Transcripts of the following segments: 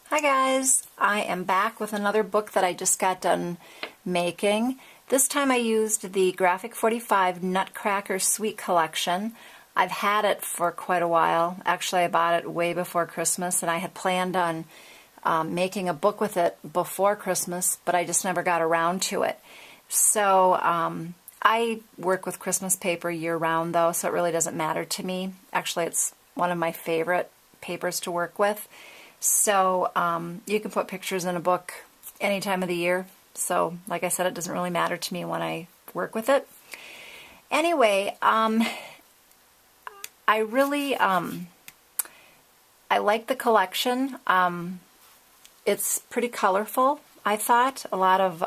Hi guys, I am back with another book that I just got done making. This time I used the Graphic 45 Nutcracker Sweet collection. I've had it for quite a while. Actually, I bought it way before Christmas and I had planned on making a book with it before Christmas, but I just never got around to it. So I work with Christmas paper year-round though, so it really doesn't matter to me. Actually, it's one of my favorite papers to work with. So you can put pictures in a book any time of the year. So like I said, it doesn't really matter to me when I work with it. Anyway, I really I like the collection. It's pretty colorful, I thought. A lot of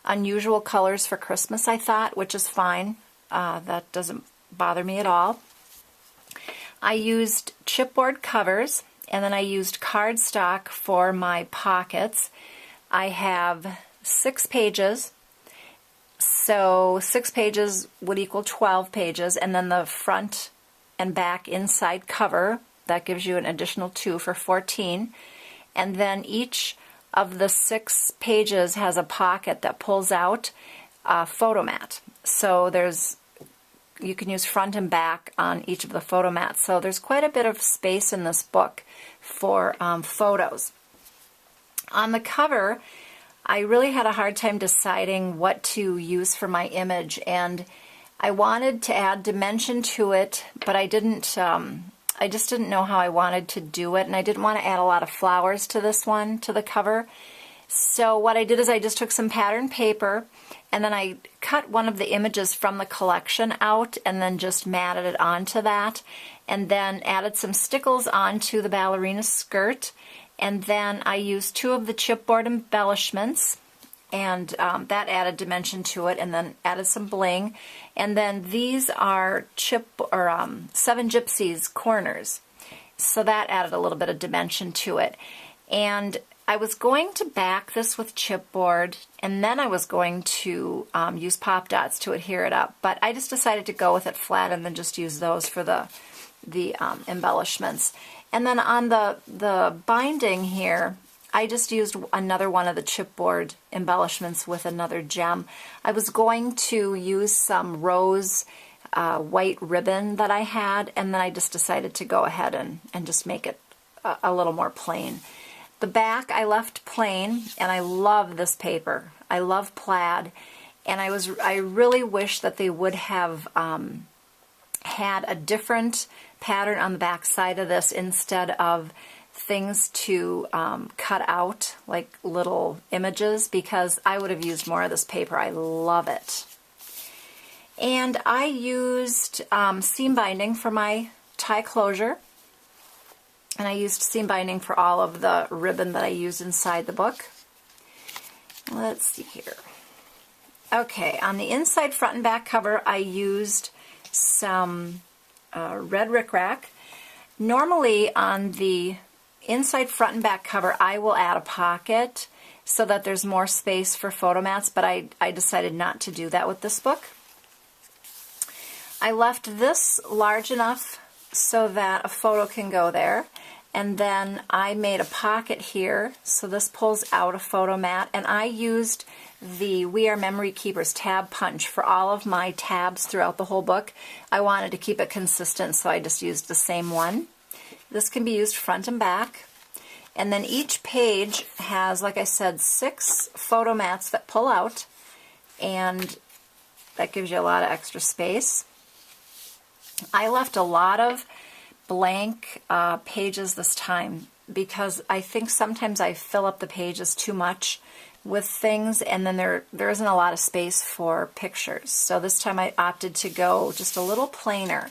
unusual colors for Christmas, I thought, which is fine. That doesn't bother me at all. I used chipboard covers. And then I used cardstock for my pockets. I have 6 pages, so 6 pages would equal 12 pages, and then the front and back inside cover, that gives you an additional 2 for 14. And then each of the 6 pages has a pocket that pulls out a photo mat. So you can use front and back on each of the photo mats. So there's quite a bit of space in this book for photos. On the cover, I really had a hard time deciding what to use for my image, and I wanted to add dimension to it, but I just didn't know how I wanted to do it, and I didn't want to add a lot of flowers to this one, to the cover. So what I did is I just took some pattern paper and then I cut one of the images from the collection out and then just matted it onto that, and then added some stickles onto the ballerina skirt, and then I used 2 of the chipboard embellishments, and that added dimension to it, and then added some bling. And then these are 7 Gypsies corners, so that added a little bit of dimension to it. And I was going to back this with chipboard, and then I was going to use pop dots to adhere it up, but I just decided to go with it flat and then just use those for the embellishments. And then on the binding here, I just used another one of the chipboard embellishments with another gem. I was going to use some rose white ribbon that I had, and then I just decided to go ahead and just make it a little more plain. The back I left plain, and I love this paper. I love plaid, and I really wish that they would have had a different pattern on the back side of this instead of things to cut out, like little images, because I would have used more of this paper. I love it. And I used seam binding for my tie closure. And I used seam binding for all of the ribbon that I used inside the book. Let's see here. Okay, on the inside front and back cover, I used some red rickrack. Normally on the inside front and back cover, I will add a pocket so that there's more space for photo mats, but I decided not to do that with this book. I left this large enough so that a photo can go there, and then I made a pocket here, so this pulls out a photo mat, and I used the We Are Memory Keepers tab punch for all of my tabs throughout the whole book. I wanted to keep it consistent, so I just used the same one. This can be used front and back, and then each page has, like I said, 6 photo mats that pull out, and that gives you a lot of extra space. I left a lot of blank pages this time because I think sometimes I fill up the pages too much with things, and then there isn't a lot of space for pictures. So this time I opted to go just a little plainer.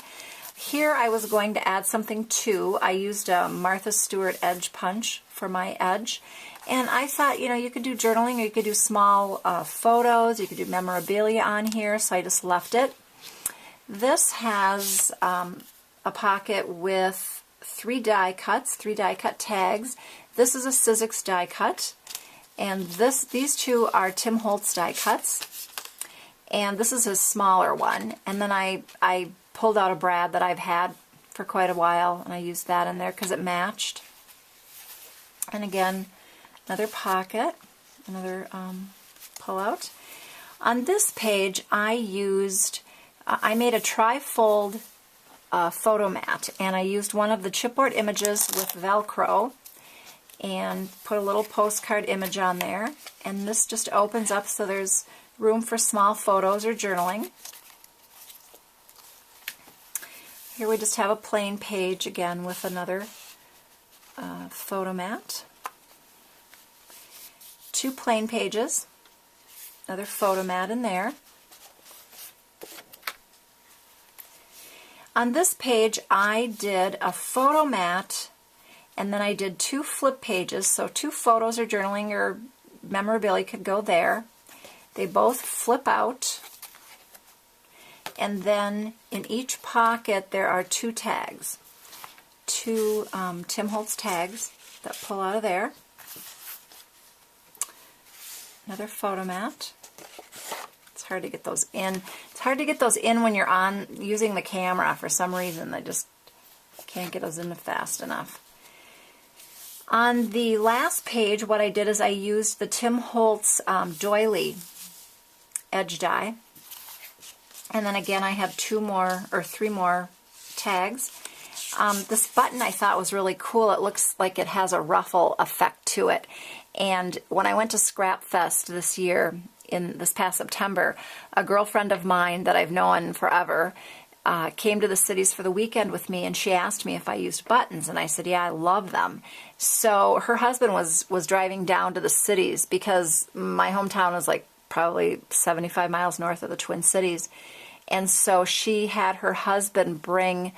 Here I was going to add something too. I used a Martha Stewart edge punch for my edge, and I thought, you know, you could do journaling, or you could do small photos, you could do memorabilia on here, so I just left it. This has a pocket with 3 die cuts, 3 die cut tags. This is a Sizzix die cut, and these 2 are Tim Holtz die cuts, and this is a smaller one. And then I pulled out a brad that I've had for quite a while, and I used that in there because it matched. And again, another pocket, another pull-out. On this page, I made a tri-fold photo mat, and I used one of the chipboard images with Velcro and put a little postcard image on there. And this just opens up so there's room for small photos or journaling. Here we just have a plain page again with another photo mat. Two plain pages, another photo mat in there. On this page I did a photo mat, and then I did two flip pages, so two photos or journaling or memorabilia could go there. They both flip out, and then in each pocket there are two tags, two Tim Holtz tags that pull out of there. Another photo mat. It's hard to get those in. It's hard to get those in when you're using the camera. For some reason, I just can't get those in fast enough. On the last page, what I did is I used the Tim Holtz doily edge die. And then again, I have three more tags. This button I thought was really cool. It looks like it has a ruffle effect to it. And when I went to Scrap Fest this year, in this past September, a girlfriend of mine that I've known forever came to the cities for the weekend with me, and she asked me if I used buttons, and I said, yeah, I love them. So her husband was driving down to the cities, because my hometown is like probably 75 miles north of the Twin Cities, and so she had her husband bring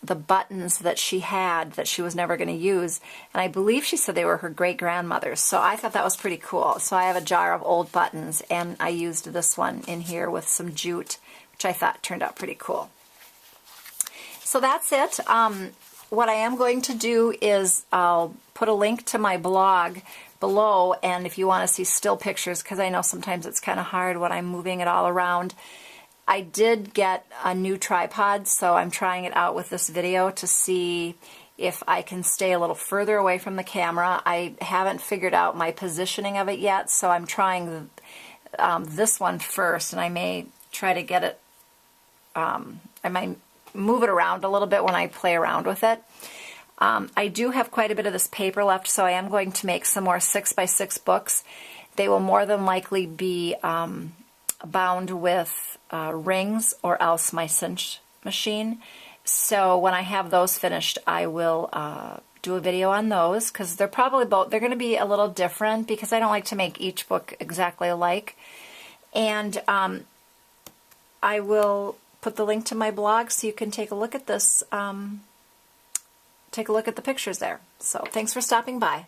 the buttons that she had that she was never going to use, and I believe she said they were her great-grandmother's, so I thought that was pretty cool. So I have a jar of old buttons, and I used this one in here with some jute, which I thought turned out pretty cool. So that's it. What I am going to do is I'll put a link to my blog below, and if you want to see still pictures, because I know sometimes it's kind of hard when I'm moving it all around. I did get a new tripod, so I'm trying it out with this video to see if I can stay a little further away from the camera. I haven't figured out my positioning of it yet, so I'm trying this one first, and I may try to get it, I might move it around a little bit when I play around with it. I do have quite a bit of this paper left, so I am going to make some more 6x6 books. They will more than likely be bound with rings or else my cinch machine. So when I have those finished, I will do a video on those, because they're probably they're going to be a little different, because I don't like to make each book exactly alike. And I will put the link to my blog so you can take a look at this, take a look at the pictures there. So thanks for stopping by.